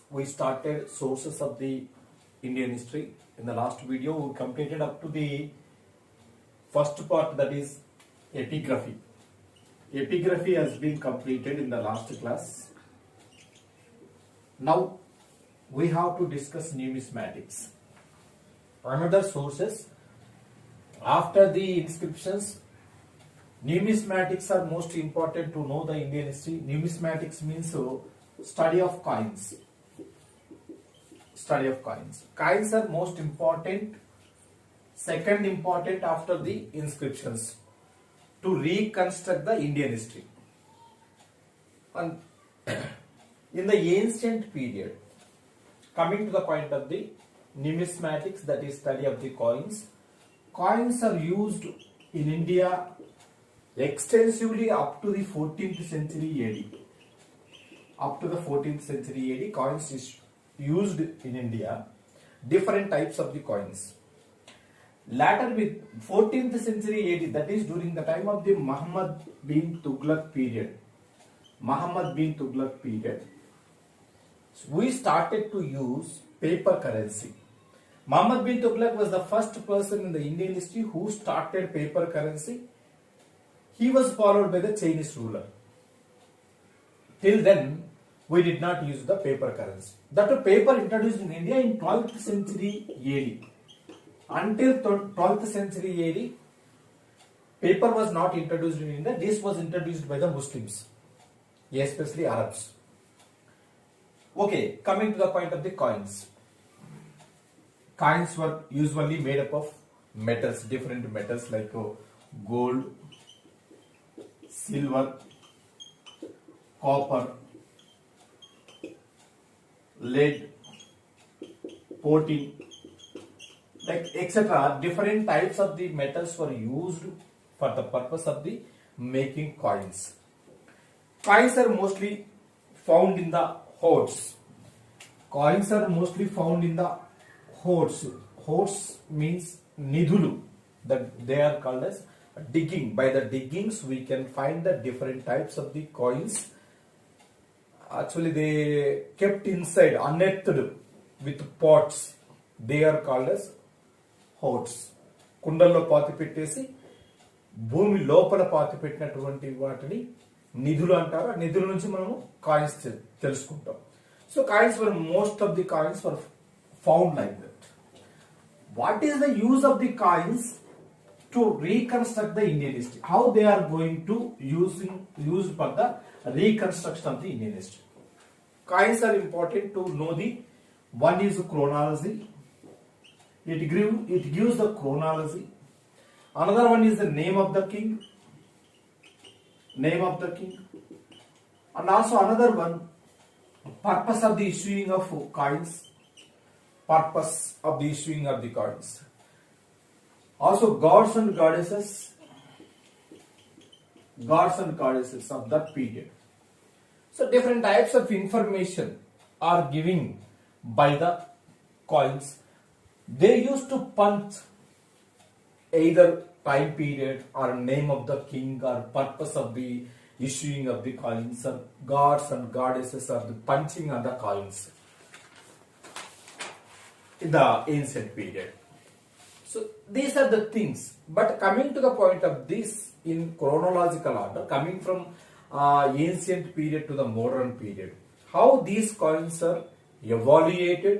we started sources of the Indian history. In the last video, we completed up to the first part, that is epigraphy. Epigraphy has been completed in the last class. Now we have to discuss numismatics. Another sources after the inscriptions. Numismatics are most important to know the Indian history. Numismatics means study of coins. Study of coins. Coins are most important, second important after the inscriptions to reconstruct the Indian history. And in the ancient period, coming to the point of the numismatics, that is study of the coins. Coins are used in India extensively up to the 14th century AD. Up to the 14th century AD, coins is used in India. Different types of the coins. Later with 14th century AD, that is during the time of the Muhammad bin Tughlaq period. Muhammad bin Tughlaq period, we started to use paper currency. Muhammad bin Tughlaq was the first person in the Indian history who started paper currency. He was followed by the Chinese ruler. Till then, we did not use the paper currency. That paper introduced in India in 12th century AD. Until 12th century AD, paper was not introduced in India. This was introduced by the Muslims, especially Arabs. Okay, coming to the point of the coins. Coins were usually made up of metals, different metals like gold, silver, copper, lead, protein, like etc. Different types of the metals were used for the purpose of the making coins. Coins are mostly found in the hoards. Coins are mostly found in the hoards. Hoards means nidhulu, that they are called as digging. By the diggings we can find the different types of the coins. Actually they kept inside, unearthed with pots. They are called as hoards. కుండల్లో పాతి పెట్టేసి భూమి లోపల పాతి పెట్టినటువంటి వాటిని నిధులు అంటారు. ఆ నిధుల నుంచి మనము కాయిన్స్ తెలుసుకుంటాం. So coins were most of the coins were found like that. What is the use of the coins to reconstruct the Indian history? How they are going to used for the reconstruction of the Indian history? Coins are important to know. The one is chronology. It gives the chronology. Another one is the name of the king. Name of the king. And also another one, purpose of the issuing of coins. Purpose of the issuing of the coins. Also gods and goddesses of that period. So different types of information are given by the coins. They used to punch either time period or name of the king or purpose of the issuing of the coins, or gods and goddesses are the punching on the coins in the ancient period. So these are the things. But coming to the point of this in chronological order, coming from ancient period to the modern period, how these coins are evaluated,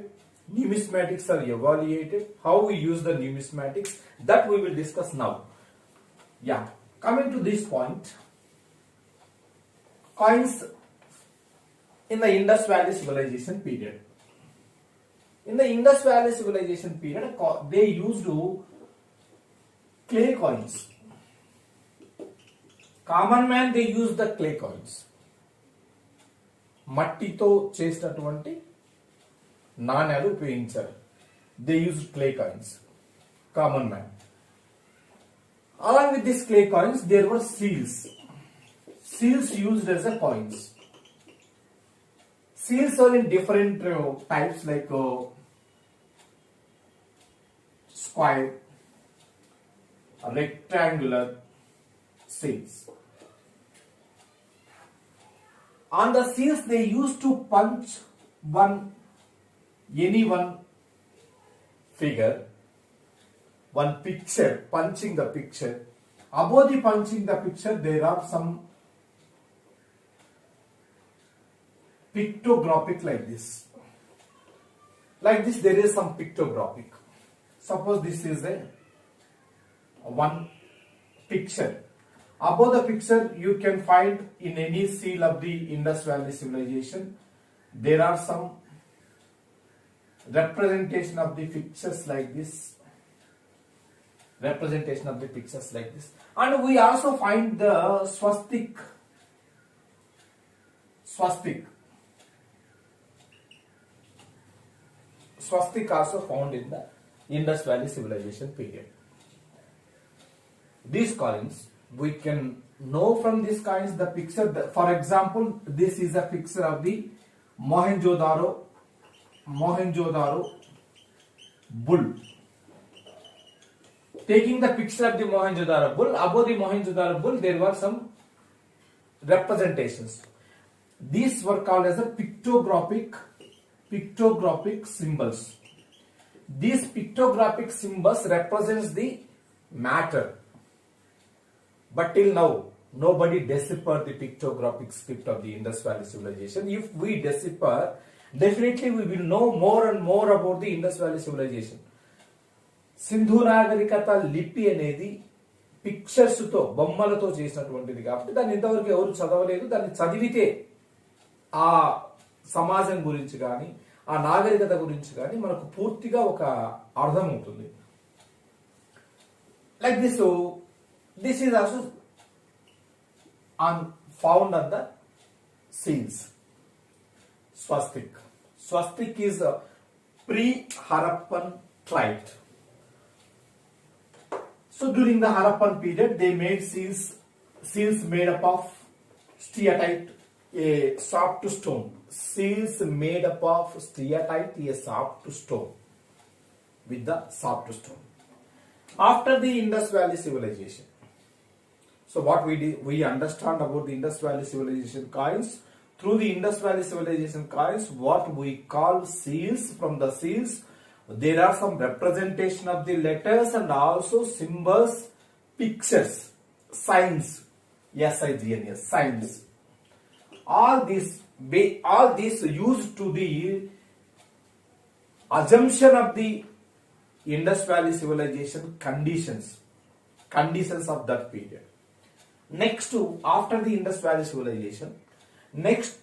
numismatics are evaluated, how we use the numismatics, that we will discuss now. Yeah, coming to this point, coins in the Indus Valley civilization period. In the Indus Valley civilization period, they used clay coins. Common man, they used the clay coins. మట్టితో చేసినటువంటి నాణ్యాలు ఉపయోగించారు. They used clay coins. Common man. Along with these clay coins, there were seals. Seals used as a coins. Seals are in different types like square, rectangular seals. On the seals they used to punch any one figure, one picture, punching the picture. Above the punching the picture, there are some pictographic like this. Like this, there is some pictographic. Suppose this is a one picture. Above the picture, you can find in any seal of the Indus Valley civilization, there are some representation of the pictures like this. Representation of the pictures like this. And we also find the swastik. Swastik also found in the Indus Valley civilization period. These coins, we can know from these coins the picture. For example, this is a picture of the Mohenjo-daro bull. Taking the picture of the Mohenjo-daro bull, above the Mohenjo-daro bull, there were some representations. These were called as the pictographic symbols. These pictographic symbols represents the matter. But till now, nobody deciphered the pictographic script of the Indus Valley civilization. If we decipher, definitely we will know more and more about the Indus Valley civilization. Sindhu నాగరికత లిపి అనేది pictures తో బొమ్మలతో చేసినటువంటిది కాబట్టి దాన్ని ఇంతవరకు ఎవరు చదవలేదు. దాన్ని చదివితే ఆ సమాజం గురించి కానీ ఆ నాగరికత గురించి కానీ మనకు పూర్తిగా ఒక అర్థం అవుతుంది. Like this is also found at the seals. Swastik is a pre-Harappan trite. So during the Harappan period, they made seals made up of steatite, a soft stone. Seals made up of steatite, a soft stone, with the soft stone. After the Indus Valley civilization, so what we understand about the Indus Valley civilization coins. Through the Indus Valley civilization coins, what we call seals, from the seals, there are some representation of the letters and also symbols, pictures, signs, S-I-G-N-S, signs. All these used to the assumption of the Indus Valley civilization conditions of that period. Next to, after the Indus Valley civilization, next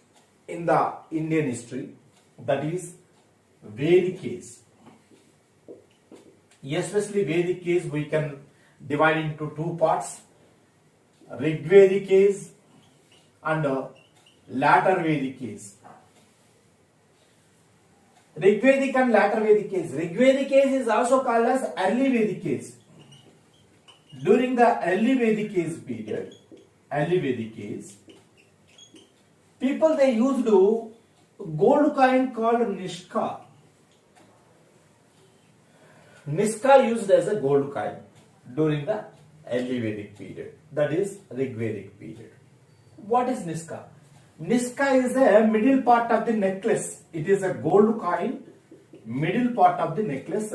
in the Indian history, that is Vedic age. Especially Vedic age, we can divide into two parts: Rigvedic age and latter Vedic age. Rigvedic and latter Vedic age. Rigvedic age is also called as early Vedic age. During the early Vedic age period, people, they used gold coin called Nishka. Nishka used as a gold coin during the early Vedic period, that is Rigvedic period. What is Nishka? Nishka is a middle part of the necklace. It is a gold coin, middle part of the necklace,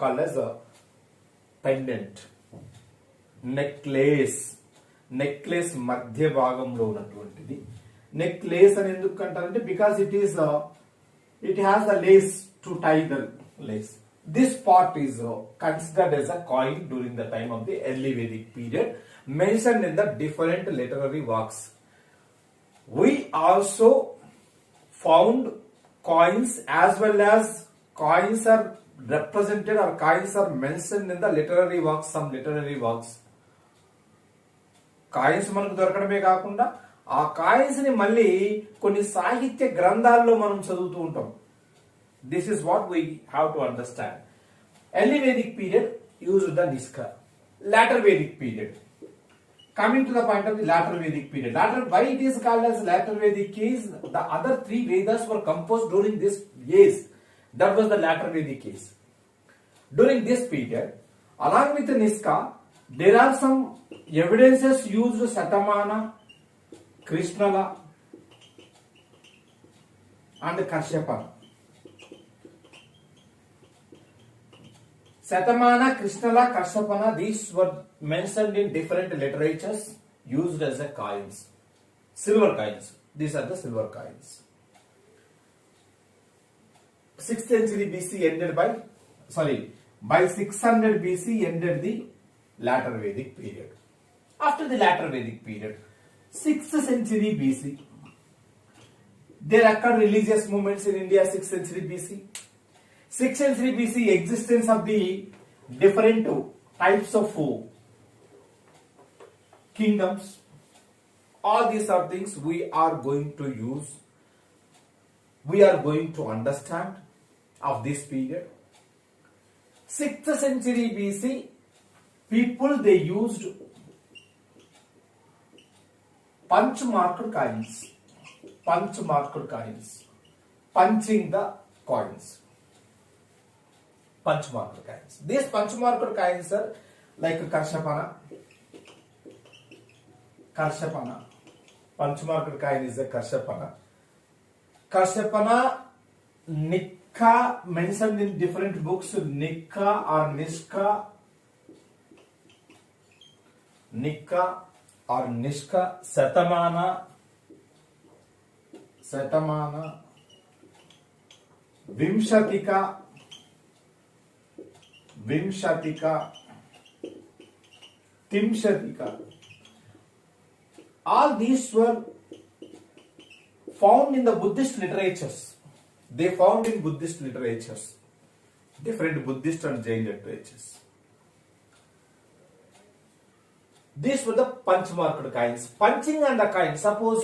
called as a pendant. Necklace మధ్య భాగంలో ఉన్నటువంటిది necklace అని ఎందుకు అంటారంటే because it has the lace to tie the lace. This part is considered as a coin during the time of the early Vedic period, mentioned in the different literary works. We also found coins as well as coins are represented or coins are mentioned in the literary works, some literary works. Coins మనకు దొరకడమే కాకుండా ఆ coins ని మళ్ళీ కొన్ని సాహిత్య గ్రంథాల్లో మనం చదువుతూ ఉంటాం. This is what we have to understand. Early Vedic period used the Nishka. latter Vedic period, coming to the point of the latter Vedic period. Why it is called as latter Vedic is the other three Vedas were composed during this age. That was the latter Vedic age. During this period, along with the Niska, there are some evidences used Satamana, Krishnala, and Kashyapana. Satamana, Krishnala, Kashyapana, these were mentioned in different literatures used as a coins. Silver coins. These are the silver coins. 6th century BC ended by 600 BC ended the latter Vedic period. After the latter Vedic period, 6th century BC, there occurred religious movements in India. 6th century BC. 6th century BC, existence of the different types of kingdoms. All these are things we are going to use. We are going to understand of this period. 6th century BC, people they used punch-marked coins. Punch-marked coins. Punching the coins. Punch-marked coins. These punch-marked coins are like Kashyapana. Kashyapana. Punch-marked coin is a Kashyapana. Kashyapana, Nikka, mentioned in different books, Nikka or Nishka. Nikka or Nishka, Satamana, Vimshatika, Timshatika. All these were found in the Buddhist literatures. They found in Buddhist literatures, different Buddhist and Jain literatures. These were the punch-marked coins. Punching on the coin. Suppose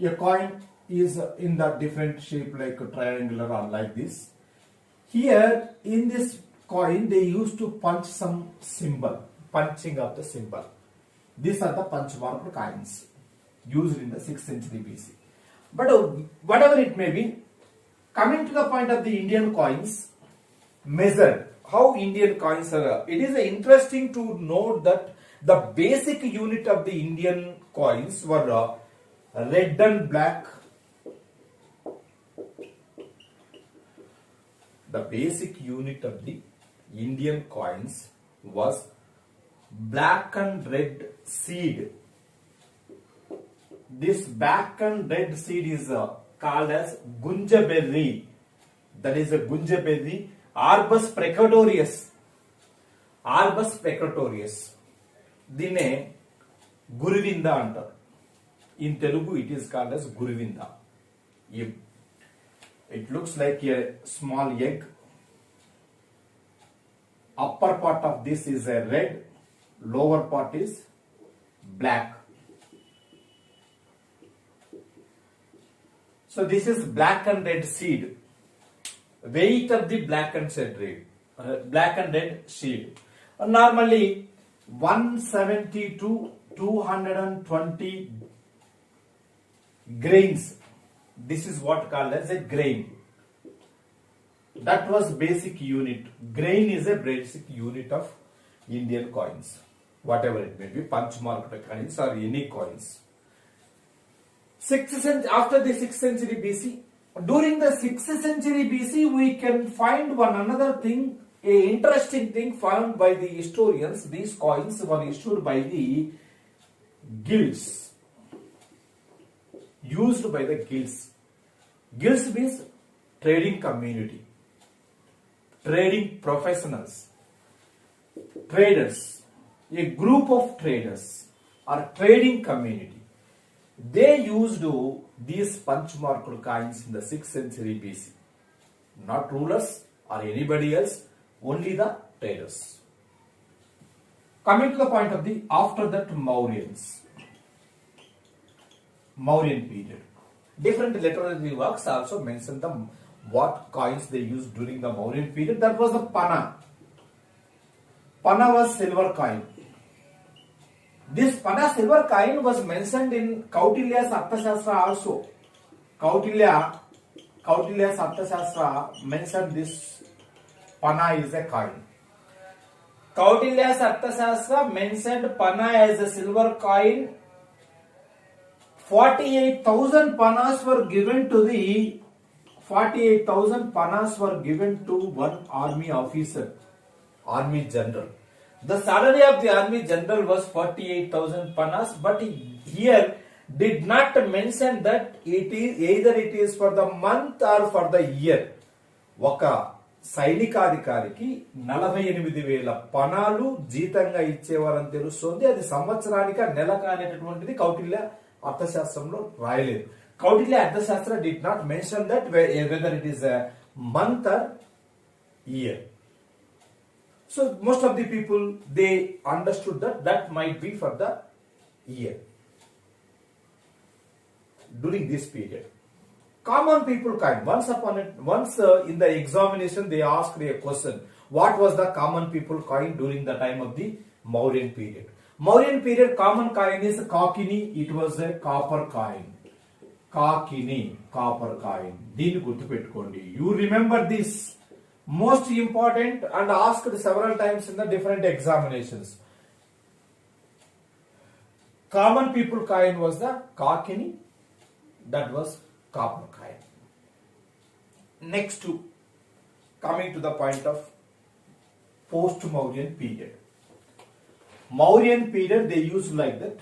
a coin is in the different shape like a triangular or like this. Here in this coin they used to punch some symbol. Punching of the symbol. These are the punch-marked coins used in the 6th century BC. But whatever it may be, coming to the point of the Indian coins, measured, how Indian coins are, it is interesting to note that the basic unit of the Indian coins were red and black. The basic unit of the Indian coins was black and red seed. This black and red seed is called as gunja berry. That is a gunja berry. Arbus precatorius. Arbus precatorius. Dine Guruvinda antar. In Telugu it is called as Guruvinda. It looks like a small egg. Upper part of this is a red. Lower part is black. So this is black and red seed. Weight of the black and red seed. Normally 170 to 220 grains. This is what called as a grain. That was basic unit. Grain is a basic unit of Indian coins. Whatever it may be, punch-marked coins or any coins. After the 6th century BC, during the 6th century BC, we can find another thing, a interesting thing found by the historians. These coins were issued by the guilds, used by the guilds. Guilds means trading community, trading professionals, traders, a group of traders or trading community. They used these punch-marked coins in the 6th century BC. Not rulers or anybody else, only the traders. Coming to the point of the after that Mauryans. Mauryan period. Different literary works also mention what coins they used during the Mauryan period. That was the Pana. Pana was silver coin. This Pana silver coin was mentioned in Kautilya's Arthashastra also. Kautilya's Arthashastra mentioned this Pana is a coin. Kautilya's Arthashastra mentioned Pana as a silver coin. 48,000 panas were given to the 48,000 panas were given to one army officer, army general. The salary of the army general was 48,000 panas, but here did not mention that it is either it is for the month or for the year. ఒక సైనికాధికారికి 48,000 పనాలు జీతంగా ఇచ్చేవారని తెలుస్తుంది. అది సంవత్సరానికి నెలక అనేటటువంటిది కౌటిల్య అర్థశాస్త్రంలో రాయలేదు. కౌటిల్య అర్థశాస్త్ర did not mention that whether it is a month or year. So most of the people, they understood that might be for the year. During this period, common people coin. Once in the examination they asked a question: what was the common people coin during the time of the Mauryan period? Mauryan period common coin is kakini. It was a copper coin. Kakini, copper coin. Deen gurtupettukondi. You remember this. Most important and asked several times in the different examinations. Common people coin was the kakini. That was copper coin. Next, coming to the point of post-Mauryan period. Mauryan period they used like that.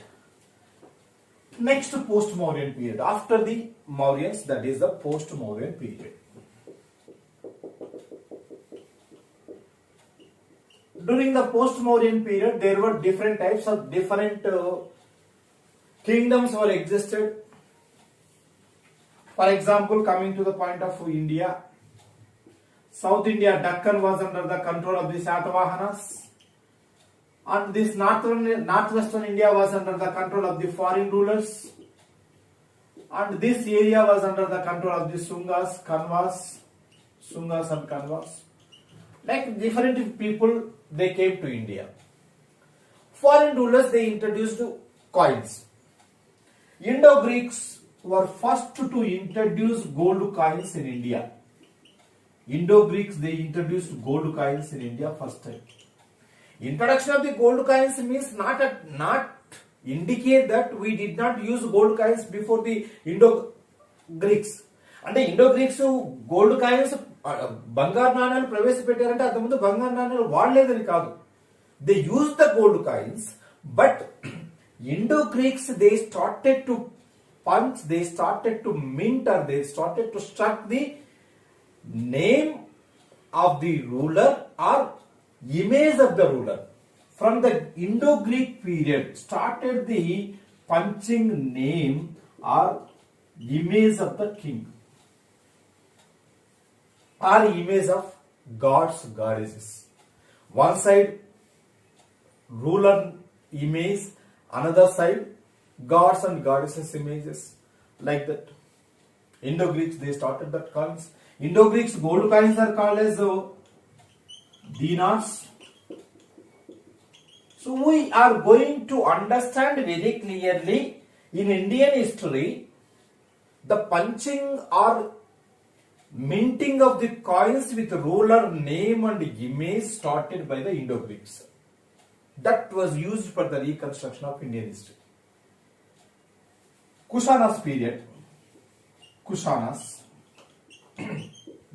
Next, post-Mauryan period. After the Mauryans, that is the post-Mauryan period. During the post-Mauryan period, there were different types of different kingdoms were existed. For example, coming to the point of India, South India, Deccan was under the control of the Satavahanas, and this northwestern India was under the control of the foreign rulers, and this area was under the control of the Sungas and Kanvas. Like different people, they came to India. Foreign rulers, they introduced coins. Indo-Greeks were first to introduce gold coins in India. Indo-Greeks, they introduced gold coins in India first time. Introduction of the gold coins means not indicate that we did not use gold coins before the Indo-Greeks. అంటే Indo-Greeks gold coins బంగారు నాణ్యాలు ప్రవేశపెట్టారంటే అంతకుముందు బంగారు నాణ్యాలు వాడలేదని కాదు. They use the gold coins, but Indo-Greeks they started to punch, they started to mint, or they started to struck the name of the ruler or image of the ruler. From the Indo-Greek period started the punching name or image of the king or image of gods, goddesses. One side ruler image, another side gods and goddesses images, like that. Indo-Greeks, they started that coins. Indo-Greeks gold coins are called as dinars. So we are going to understand very clearly in Indian history the punching or minting of the coins with ruler name and image started by the Indo-Greeks. That was used for the reconstruction of Indian history. Kushanas period,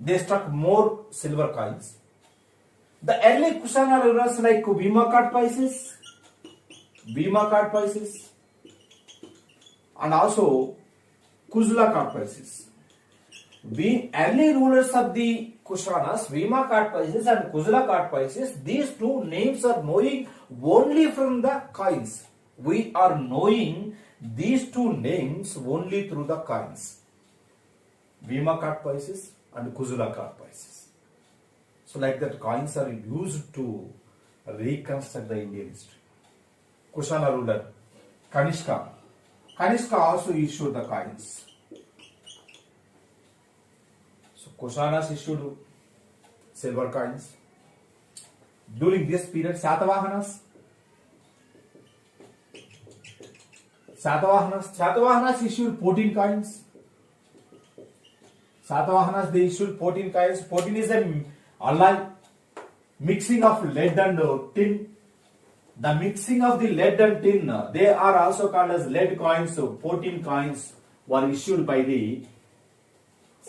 they struck more silver coins. The early Kushana rulers like Bhima card pieces, and also Kuzla card pieces. Early rulers of the Kushanas, Bhima card pieces and Kuzla card pieces, these two names are knowing only from the coins. We are knowing these two names only through the coins. Bhima card pieces and Kuzla card pieces. So like that, coins are used to reconstruct the Indian history. Kushana ruler, Kanishka also issued the coins. So Kushanas issued silver coins. During this period, Satavahanas issued 14 coins. Satavahanas, they issued 14 coins. 14 is a alloy mixing of lead and tin. The mixing of the lead and tin, they are also called as lead coins. So 14 coins were issued by the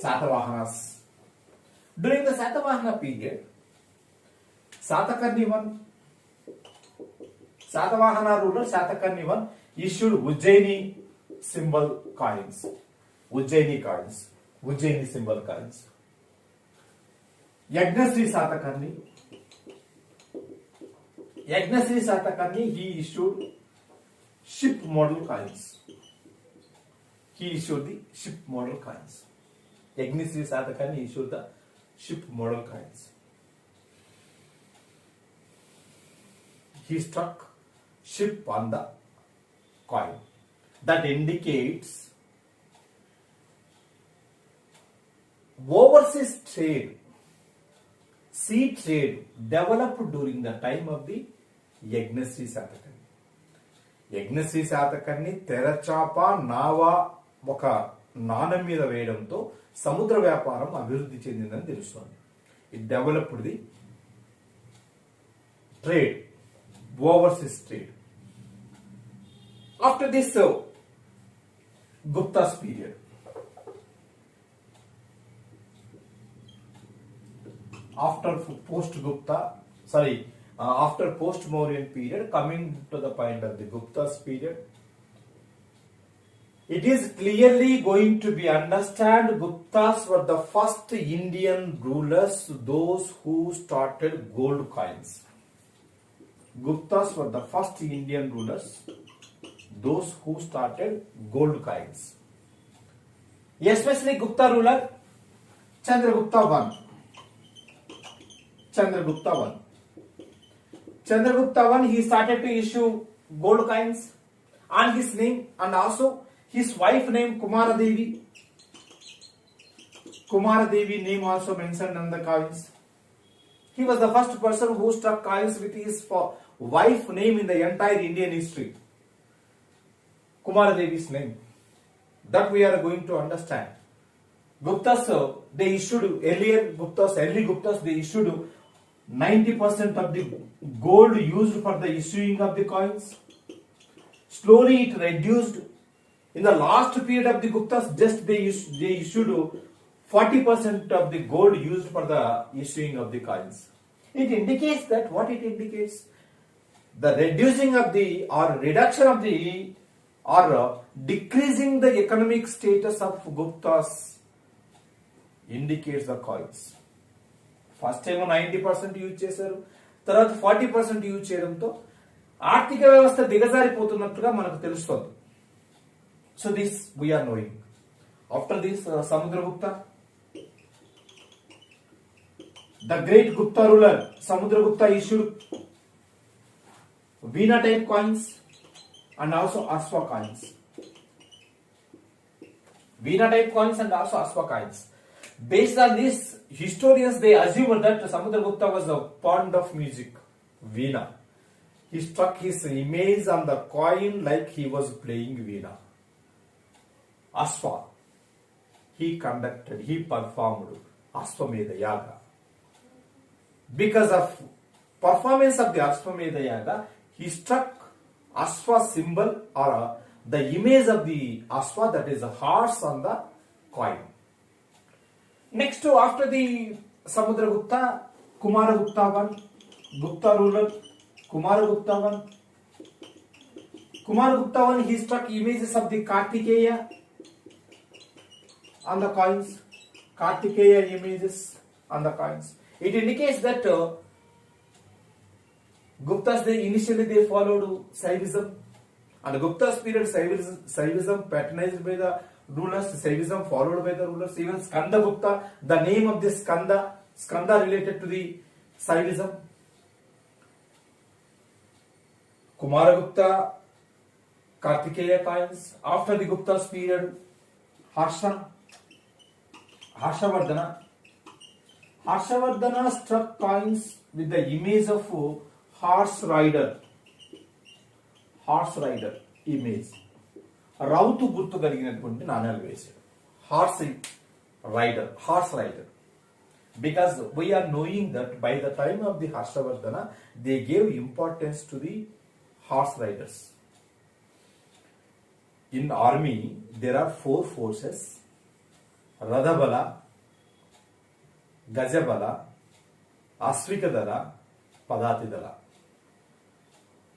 Satavahanas. During the Satavahana period, Satakarni Satavahana ruler Satakarni issued Ujjaini symbol coins. Ujjaini coins. Ujjaini symbol coins. Yagnasri Satakarni, he issued ship model coins. He issued the ship model coins. Yagnasri Satakarni issued the ship model coins. He struck ship on the coin. That indicates overseas trade, sea trade developed during the time of the Yagnasri Satakarni. Yagnasri Satakarni తెరచాప నావా ఒక నాణం మీద వేయడంతో సముద్ర వ్యాపారం అభివృద్ధి చెందిందని తెలుస్తోంది. It developed the trade, overseas trade. After this Gupta's period, after post-Mauryan period, coming to the point of the Gupta's period, it is clearly going to be understood Guptas were the first Indian rulers, those who started gold coins. Guptas were the first Indian rulers, those who started gold coins. Especially Gupta ruler Chandragupta I. Chandragupta I, he started to issue gold coins on his name, and also his wife name Kumaradevi. Kumaradevi name also mentioned on the coins. He was the first person who struck coins with his wife name in the entire Indian history. Kumaradevi's name. That we are going to understand. Guptas, they issued early Guptas, they issued 90% of the gold used for the issuing of the coins. Slowly it reduced. In the last period of the Guptas, just they issued 40% of the gold used for the issuing of the coins. It indicates that what it indicates? The reducing of the or reduction of the or decreasing the economic status of Guptas indicates the coins. First time 90% use చేశారు, తర్వాత 40% use చేయడంతో ఆర్థిక వ్యవస్థ దిగజారిపోతున్నట్టుగా మనకు తెలుస్తుంది. So this we are knowing. After this Samudragupta, the great Gupta ruler Samudragupta issued Veena type coins and also Aswa coins. Veena type coins and also Aswa coins. Based on this, historians they assume that Samudragupta was fond of music, Veena. He struck his image on the coin like he was playing Veena. Aswa, he performed Ashwamedha Yaga. Because of performance of the Ashwamedha Yaga, he struck Ashwa symbol or the image of the Ashwa, that is a horse, on the coin. Next, after the Samudragupta, Kumaragupta I, Gupta ruler Kumaragupta I, he struck images of the Kartikeya on the coins. Kartikeya images on the coins. It indicates that Guptas initially they followed Saivism, and Gupta's period Saivism patronized by the rulers, Saivism followed by the rulers. Even Skanda Gupta, the name of this Skanda related to the Saivism. Kumaragupta, Kartikeya coins. After the Gupta's period, Harshavardhana struck coins with the image of horse rider image. రౌతు గుర్తు కలిగినటువంటి నాణ్యాలు వేశాడు. Horse rider. Because we are knowing that by the time of the Harshavardhana, they gave importance to the horse riders. In army, there are 4 forces: రథబల, గజబల, అశ్విక దళ, పదాతి దళ.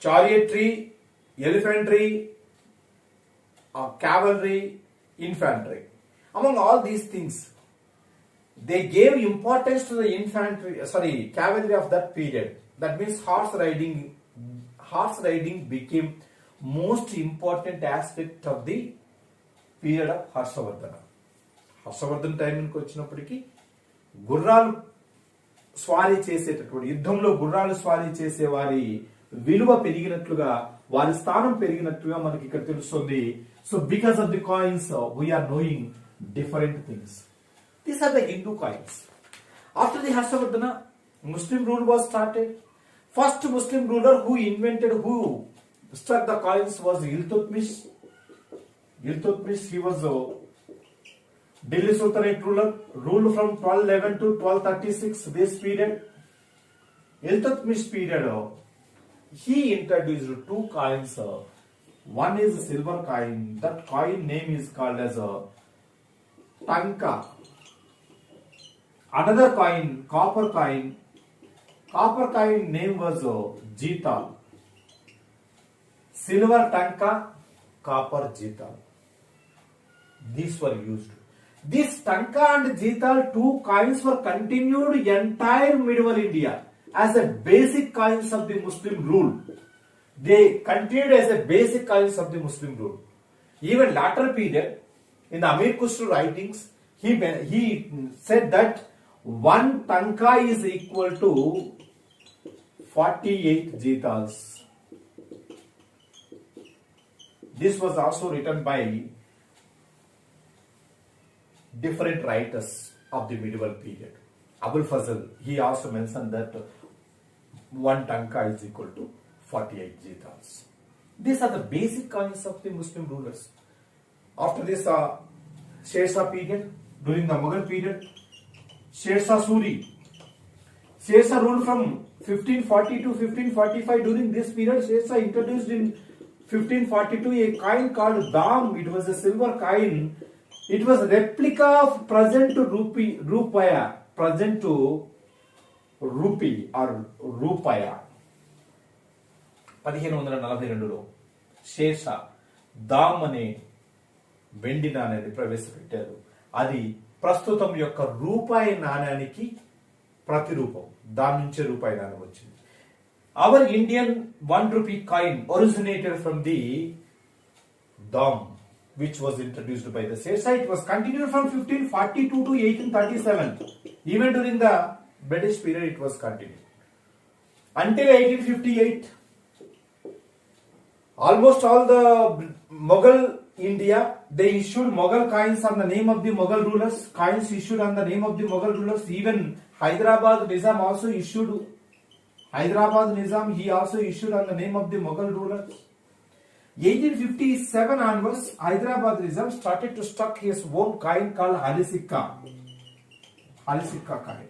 చారియట్రీ, ఎలిఫెంట్రీ, cavalry, infantry. Among all these things, they gave importance to the cavalry of that period. That means horse riding became most important aspect of the period of Harshavardhana. Harshavardhan టైంకి వచ్చినప్పటికీ గుర్రాలు స్వారీ చేసేటటువంటి యుద్ధంలో గుర్రాలు స్వారీ చేసే వారి విలువ పెరిగినట్లుగా, వారి స్థానం పెరిగినట్లుగా మనకి ఇక్కడ తెలుస్తుంది. So because of the coins we are knowing different things. These are the Hindu coins. After the Harshavardhana, Muslim rule was started. First Muslim ruler who struck the coins was Iltutmish. He was Delhi Sultanate ruler, ruled from 1211 to 1236. This period, Iltutmish period, he introduced two coins. One is a silver coin. That coin name is called as a tanka. Another coin, copper coin. Copper coin name was Jital. Silver tanka, copper Jital. These were used. This tanka and Jital, two coins, were continued entire medieval India as a basic coins of the Muslim rule. They continued as a basic coins of the Muslim rule. Even later period, in the Amir Khusro writings, he said that one tanka is equal to 48 jitals. This was also written by different writers of the medieval period. Abul Fazl, he also mentioned that one tanka is equal to 48 jitals. These are the basic coins of the Muslim rulers. After this Sher Shah period, during the Mughal period, Sher Shah Suri. Sher Shah ruled from 1540 to 1545. During this period, Sher Shah introduced in 1542 a coin called Dam. It was a silver coin. It was a replica of present to rupaya, present to rupee or rupaya. 1542లో షేర్ షా దామ్ అనే వెండి నాణ్యాన్ని ప్రవేశపెట్టారు. అది ప్రస్తుతం యొక్క రూపాయి నాణ్యానికి ప్రతిరూపం. దాని నుంచే రూపాయి నాణ్యం వచ్చింది. Our Indian 1 rupee coin originated from the dam, which was introduced by the Sher Shah. It was continued from 1542 to 1837. Even during the British period, it was continued. Until 1858, almost all the Mughal India, they issued Mughal coins on the name of the Mughal rulers. Coins issued on the name of the Mughal rulers. Even Hyderabad Nizam also issued. He also issued on the name of the Mughal rulers. 1857 onwards, Hyderabad Nizam started to stock his own coin called Halisikka coin. 1857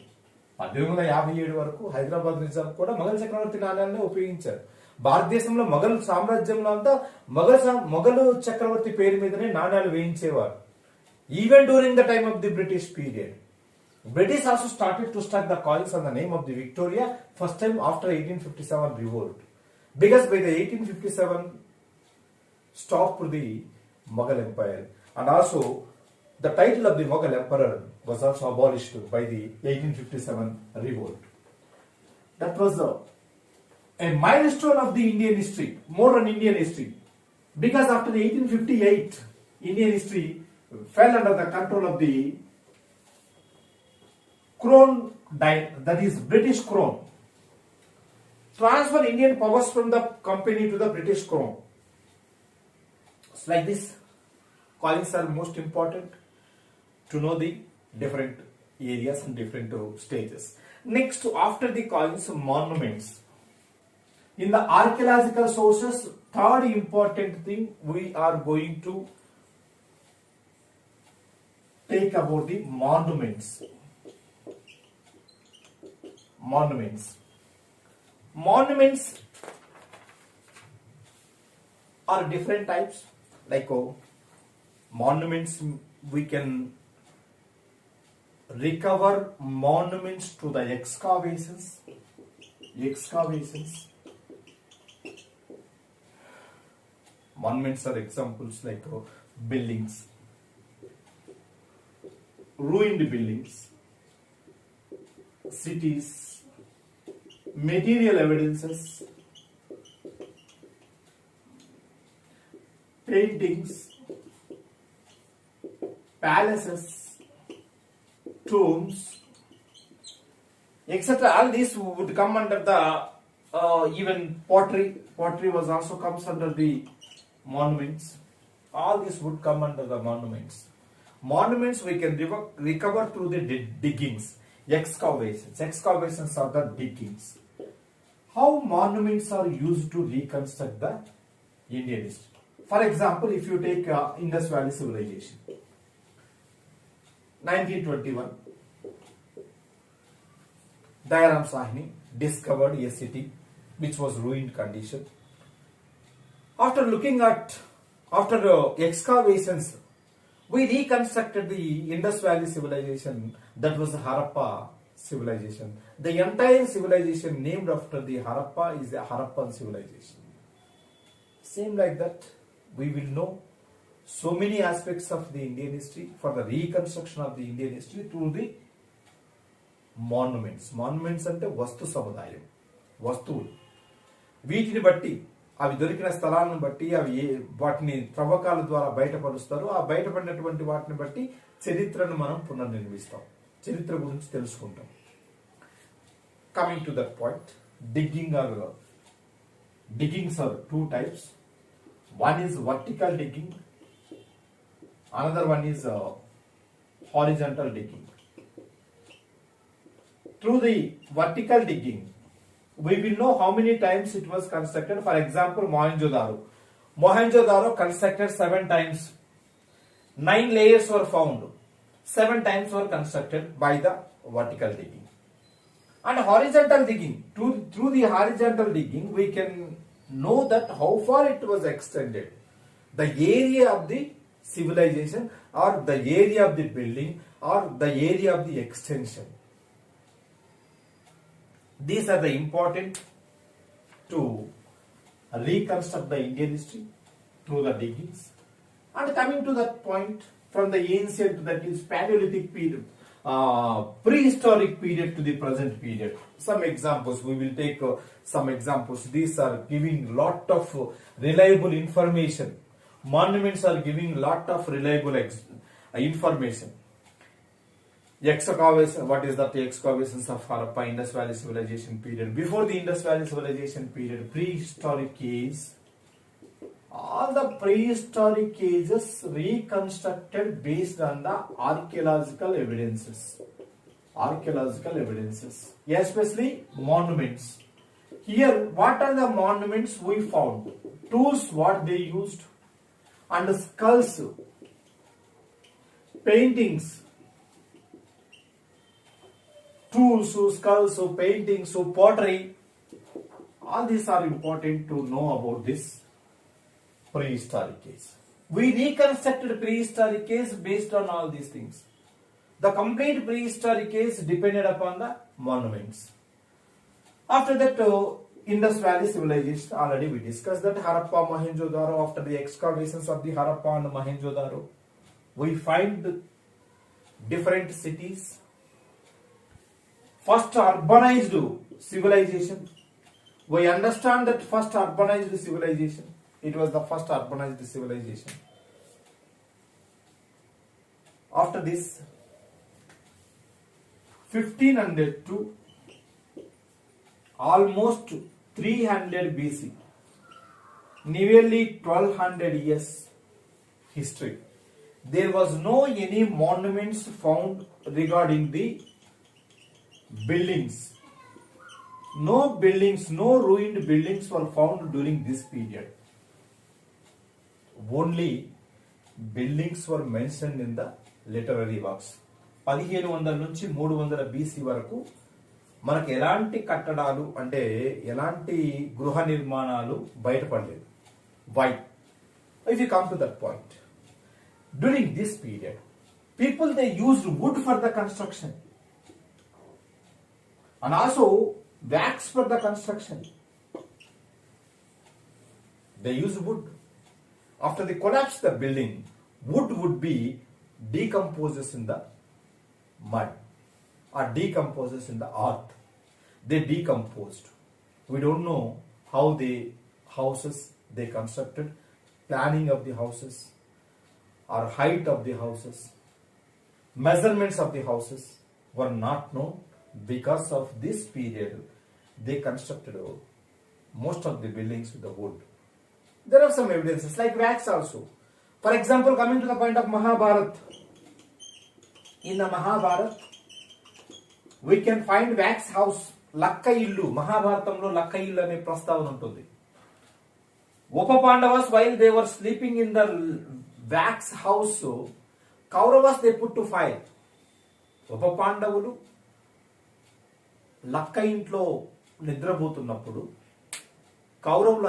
వరకు హైదరాబాద్ నిజాం కూడా మొఘల్ చక్రవర్తి నాణ్యాలను ఉపయోగించారు. భారతదేశంలో మొఘల్ సామ్రాజ్యంలో అంతా మొఘల్ చక్రవర్తి పేరు మీదనే నాణ్యాలు వేయించేవారు. Even during the time of the British period, British also started to stock the coins on the name of the Victoria, first time after 1857 revolt. Because by the 1857 stopped the Mughal Empire, and also the title of the Mughal Emperor was also abolished by the 1857 revolt. That was a milestone of the Indian history, modern Indian history. Because after the 1858, Indian history fell under the control of the Crown, that is British Crown. Transfer Indian powers from the company to the British Crown. It's like this. Coins are most important to know the different areas and different stages. Next, after the coins, monuments. In the archaeological sources, third important thing we are going to take about the monuments. Monuments are different types. Like monuments we can recover monuments to the excavations. Monuments are examples like buildings, ruined buildings, cities, material evidences, paintings, palaces, tombs, etc. All these would come under the even pottery. Pottery was also comes under the monuments. All these would come under the monuments. Monuments we can recover through the diggings, excavations. Excavations are the diggings. How monuments are used to reconstruct the Indian history? For example, if you take Indus Valley Civilization, 1921, Dayram Sahni discovered a city which was ruined condition. After excavations, we reconstructed the Indus Valley Civilization, that was the Harappa civilization. The entire civilization named after the Harappa is the Harappan civilization. Same like that, we will know so many aspects of the Indian history for the reconstruction of the Indian history through the monuments. Monuments అంటే వస్తు సముదాయం, వస్తువులు. వీటిని బట్టి అవి దొరికిన స్థలాలను బట్టి వాటిని త్రవ్వకాల ద్వారా బయటపరుస్తారు. ఆ బయటపడినటువంటి వాటిని బట్టి చరిత్రను మనం పునర్నిర్మిస్తాం, చరిత్ర గురించి తెలుసుకుంటాం. Coming to that point, diggings are two types. One is vertical digging, another one is horizontal digging. Through the vertical digging, we will know how many times it was constructed. For example, Mohenjo-daro constructed 7 times. 9 layers were found. 7 times were constructed by the vertical digging. And horizontal digging, through the horizontal digging, we can know that how far it was extended. The area of the civilization, or the area of the building, or the area of the extension. These are the important to reconstruct the Indian history through the diggings. And coming to that point, from the ancient, that is Paleolithic period, prehistoric period to the present period. Some examples, we will take some examples. These are giving lot of reliable information. Monuments are giving lot of reliable information. Excavation, what is that? Excavations of Harappa, Indus Valley Civilization period. Before the Indus Valley Civilization period, prehistoric age. All the prehistoric ages reconstructed based on the archaeological evidences. Especially monuments. Here, what are the monuments we found? Tools, what they used, and skulls, paintings, tools, skulls, paintings, pottery. All these are important to know about this prehistoric age. We reconstructed prehistoric age based on all these things. The complete prehistoric age depended upon the monuments. After that, Indus Valley Civilization, already we discussed that. Harappa, Mohenjo-daro, after the excavations of the Harappa and Mohenjo-daro, we find different cities. First urbanized civilization. We understand that first urbanized civilization. It was the first urbanized civilization. After this, 1500 to almost 300 BC, nearly 1200 years history, there was no any monuments found regarding the buildings. No buildings, no ruined buildings were found during this period. Only buildings were mentioned in the literary works. 1500 నుంచి 300 BC వరకు మనకు ఎలాంటి కట్టడాలు అంటే ఎలాంటి గృహ నిర్మాణాలు బయటపడలేదు. Why? If you come to that point, during this period, People, they used wood for the construction and also wax for the construction. They used wood. After they collapsed the building, wood would be decomposes in the mud or decomposes in the earth. They decomposed. We don't know how the houses they constructed, planning of the houses or height of the houses, measurements of the houses were not known. Because of this period, they constructed most of the buildings with the wood. There are some evidences like wax also. For example, coming to the point of Mahabharata. In the Mahabharata, we can find wax house, Lakka Illu. Mahabharatamlo Lakka Illu ane prastavana untundi. Upapandavas, while they were sleeping in the wax house, Kauravas they put to fire. Upapandavulu లక్క ఇంట్లో నిద్రపోతున్నప్పుడు కౌరవులు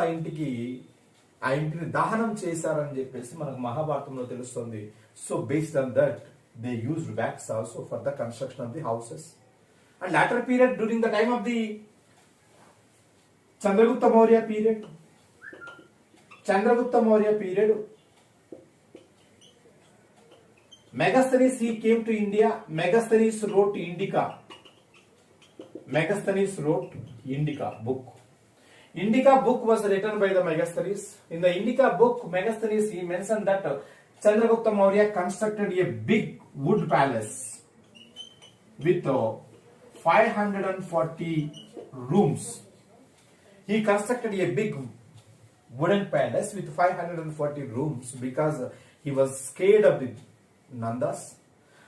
ఆ ఇంటిని దహనం చేశారని చెప్పేసి మనకు మహాభారతంలో తెలుస్తుంది. So based on that they used wax also for the construction of the houses. And later period during the time of the Chandragupta Maurya period Megasthenes, he came to India. Megasthenes wrote Indica. Megasthenes wrote Indica book. Indica book was written by the Megasthenes. In the Indica book, Megasthenes, he mentioned that Chandragupta Maurya constructed a big wood palace with 540 rooms. He constructed a big wooden palace with 540 rooms because he was scared of the Nandas.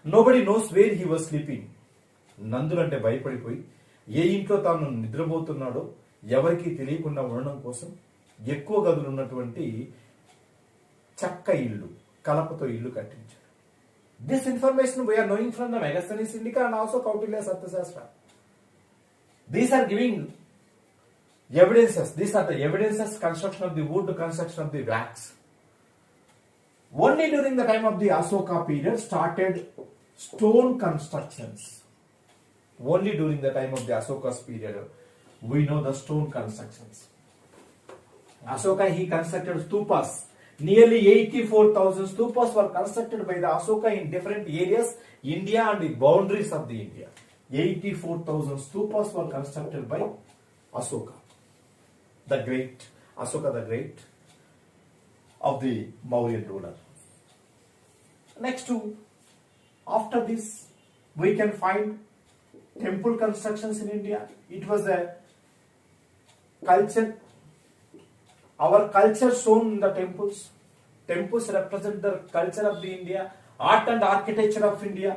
Nobody knows where he was sleeping. నందులు అంటే భయపడిపోయి ఏ ఇంట్లో తాను నిద్రపోతున్నాడో ఎవరికి తెలియకుండా ఉండడం కోసం ఎక్కువ గదులు ఉన్నటువంటి చక్క ఇల్లు, కలపతో ఇల్లు కట్టించాడు. This information we are knowing from the Megasthenes Indica and also Kautilya Satyasastra. These are giving evidences. These are the evidences, construction of the wood, construction of the wax. Only during the time of the Ashoka period started stone constructions. Only during the time of the Ashoka's period we know the stone constructions. Ashoka, he constructed stupas. Nearly 84,000 stupas were constructed by the Ashoka in different areas, India and the boundaries of the India. 84,000 stupas were constructed by Ashoka, the great. Ashoka the Great of the Mauryan ruler. Next to, after this, we can find temple constructions in India. It was a culture. Our culture shown in the temples. Temples represent the culture of the India, art and architecture of India,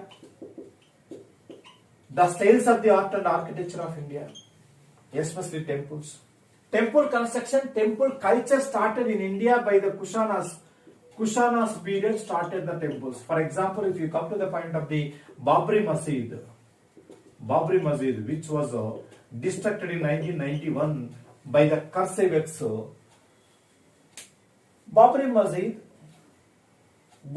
the styles of the art and architecture of India, especially temples. Temple construction, temple culture started in India by the Kushanas. Kushanas period started the temples. For example, if you come to the point of the Babri Masjid, which was destructed in 1991 by the Karseviks. Babri Masjid,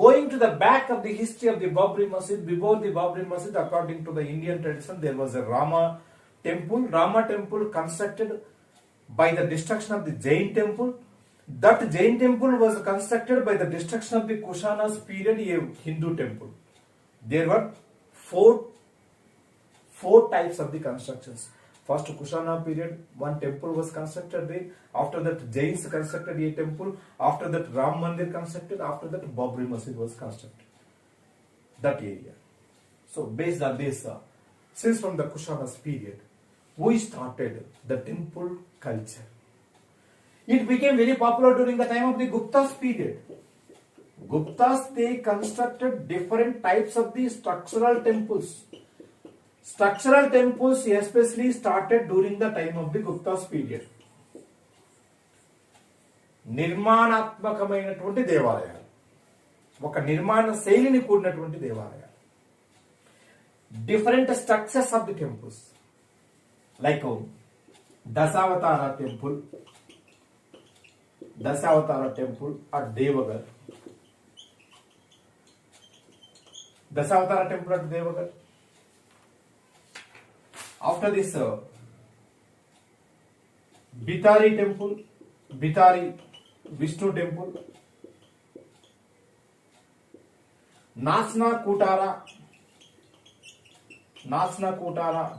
going to the back of the history of the Babri Masjid, before the Babri Masjid, according to the Indian tradition, there was a Rama temple. Rama temple constructed by the destruction of the Jain temple. That Jain temple was constructed by the destruction of the Kushanas period, a Hindu temple. There were four types of the constructions. First Kushana period, one temple was constructed there. After that Jains constructed a temple. After that Ram Mandir constructed. After that Babri Masjid was constructed. That area. So based on this, since from the Kushanas period, we started the temple culture. It became very popular during the time of the Gupta's period. Guptas, they constructed different types of the structural temples. Structural temples especially started during the time of the Gupta's period. నిర్మాణాత్మకమైనటువంటి దేవాలయాలు, ఒక నిర్మాణ శైలిని కూడినటువంటి దేవాలయాలు. Different structures of the temples, like Dasavatara temple at Devagar. Dasavatara temple at Devagar. After this, Bitari temple, Bitari Vishnu temple, Nasna Kutara,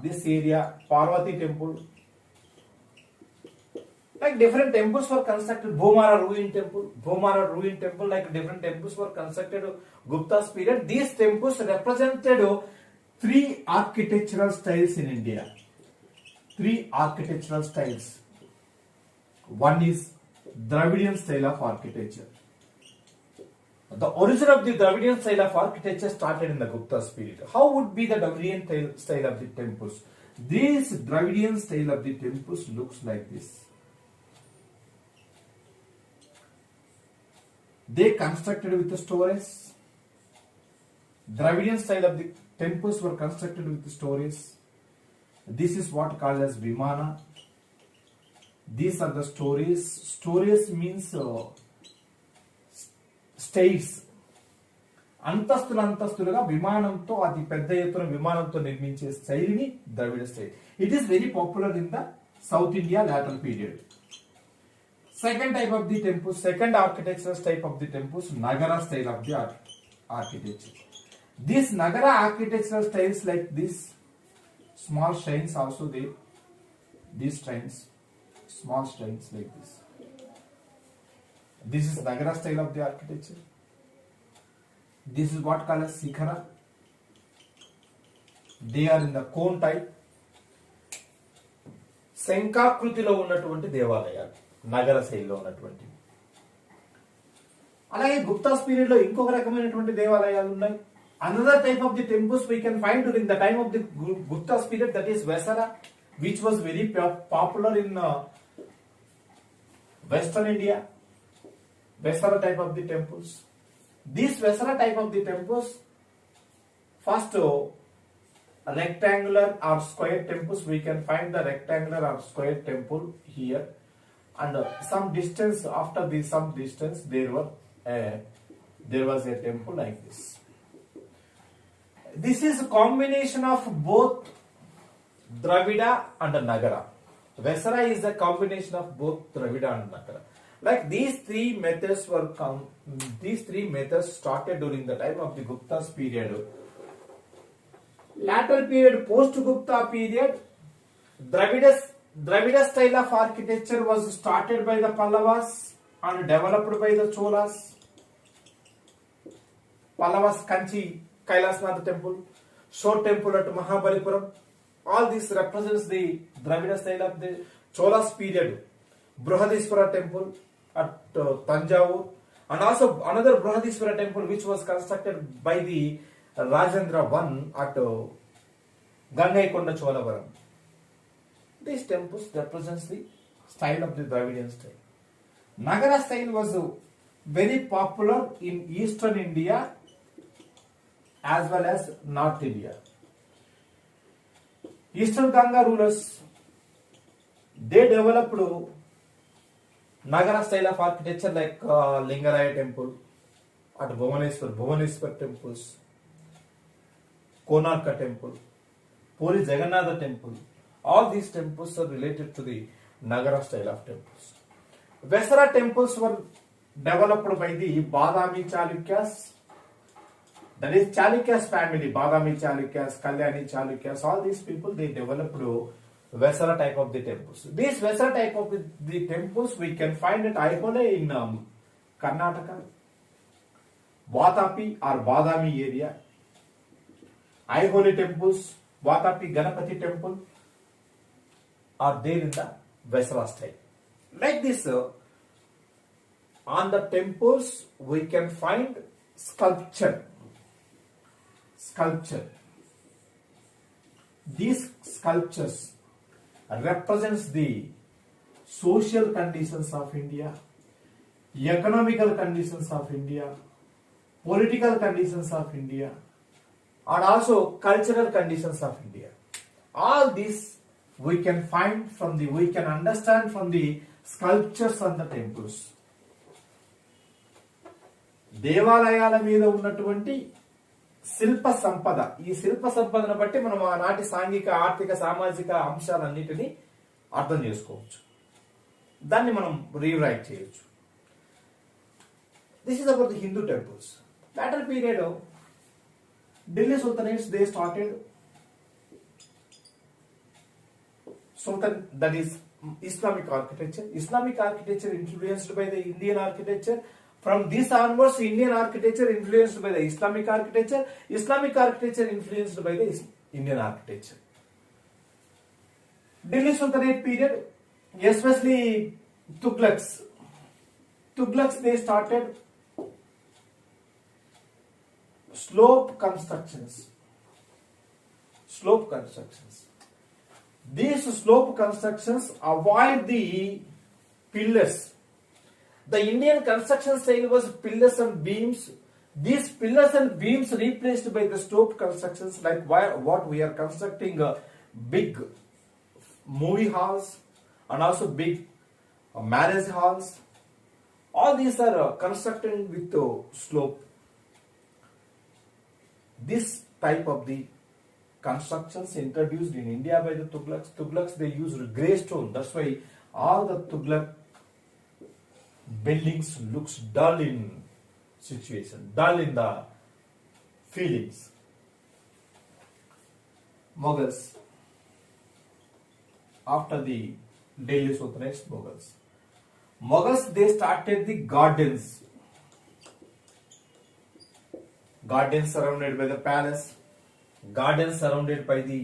this area, Parvati temple. Like different temples were constructed. Bhomara ruin temple, like different temples were constructed Gupta's period. These temples represented three architectural styles in India. Three architectural styles. One is Dravidian style of architecture. The origin of the Dravidian style of architecture started in the Gupta's period. How would be the Dravidian style of the temples? This Dravidian style of the temples looks like this. They constructed with the stories. Dravidian style of the temples were constructed with the stories. This is what called as Vimana. These are the stories. Stories means states అంతస్తులుగా విమానంతో అతి పెద్ద ఎత్తున విమానంతో నిర్మించే శైలిని Dravida style. It is very popular in the South India lateral period. Second type of the temples, second architectural type of the temples, Nagara style of the architecture. This Nagara architectural styles like this, small shrines also there. These shrines, small shrines like this. This is Nagara style of the architecture. This is what called as Sikhara. They are in the cone type. శంఖాకృతిలో ఉన్నటువంటి దేవాలయాలు నగర శైలిలో ఉన్నటువంటి. అలాగే Gupta's period లో ఇంకొక రకమైనటువంటి దేవాలయాలు ఉన్నాయి. Another type of the temples we can find during the time of the Gupta's period, that is Vesara, which was very popular in Western India. Vesara type of the temples. These Vesara type of the temples, first rectangular or square temples, we can find the rectangular or square temple here, and some distance after this, some distance there was a temple like this. This is a combination of both Dravida and Nagara. Vesara is a combination of both Dravida and Nagara. Like these three methods started during the time of the Gupta's period. Later period, post-Gupta period, Dravida style of architecture was started by the Pallavas and developed by the Cholas. Pallavas Kanchi Kailasnath temple, Shore temple at Mahabalipuram. All this represents the Dravida style of the Cholas period. Brihadishwara temple at Tanjavur, and also another Brihadishwara temple which was constructed by the Rajendra I at Gangaikonda Cholavaram. These temples represents the style of the Dravidian style. Nagara style was very popular in eastern India as well as North India. Eastern Ganga rulers, they developed Nagara style of architecture like Lingaraya temple at Bhubaneswar temples, Konarka temple, Puri Jagannatha temple. All these temples are related to the Nagara style of temples. Vesara temples were developed by the Badami Chalukyas. That is Chalukyas family, Badami Chalukyas, Kalyani Chalukyas, all these people, they developed Vesara type of the temples. These Vesara type of the temples we can find at Aavula in Karnataka, Vatapi or Badami area. Aavula temples, Vatapi Ganapati temple are there in the Vesara style. Like this, on the temples we can find sculpture. These sculptures represents the social conditions of India, economical conditions of India, political conditions of India, and also cultural conditions of India. All these we can understand from the sculptures on the temples. దేవాలయాల మీద ఉన్నటువంటి శిల్ప సంపద. ఈ శిల్ప సంపదను బట్టి మనం ఆనాటి సాంఘిక ఆర్థిక సామాజిక అంశాలన్నిటినీ అర్థం చేసుకోవచ్చు. దాన్ని మనం రీరైట్ చేయొచ్చు. This is about the Hindu temples. Later period, Delhi Sultanates, they started Sultan, that is Islamic architecture. Islamic architecture influenced by the Indian architecture. From this onwards, Indian architecture influenced by the Islamic architecture. Islamic architecture influenced by the Indian architecture. Delhi Sultanate period, especially Tughlaqs. Tughlaqs, they started slope constructions. These slope constructions avoid the pillars. The Indian construction style was pillars and beams. These pillars and beams replaced by the slope constructions, like what we are constructing big movie halls and also big marriage halls. All these are constructed with slope. This type of the constructions introduced in India by the Tughlaqs. Tughlaqs, they used grey stone. That's why all the Tughlaq buildings looks dull in situation, dull in the feelings. Mughals. After the Delhi Sultanates, Mughals, they started the gardens. Gardens surrounded by the palace, gardens surrounded by the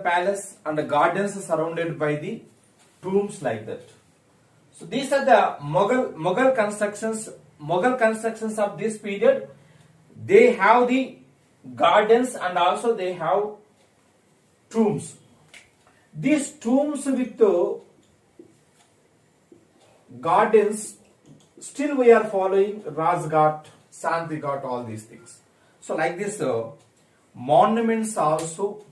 palace, and the gardens surrounded by the tombs, like that. So these are the Mughal constructions. Mughal constructions of this period, they have the gardens and also they have tombs. These tombs with the gardens, still we are following Rajghat, Shantighat, all these things. So like this, monuments also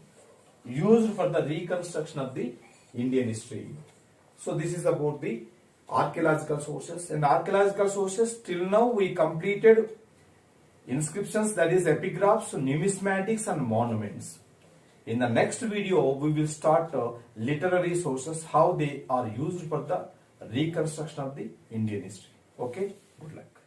used for the reconstruction of the Indian history. So this is about the archaeological sources. And archaeological sources, till now we completed inscriptions, that is epigraphs, numismatics and monuments. In the next video, we will start literary sources, how they are used for the reconstruction of the Indian history. Okay, good luck.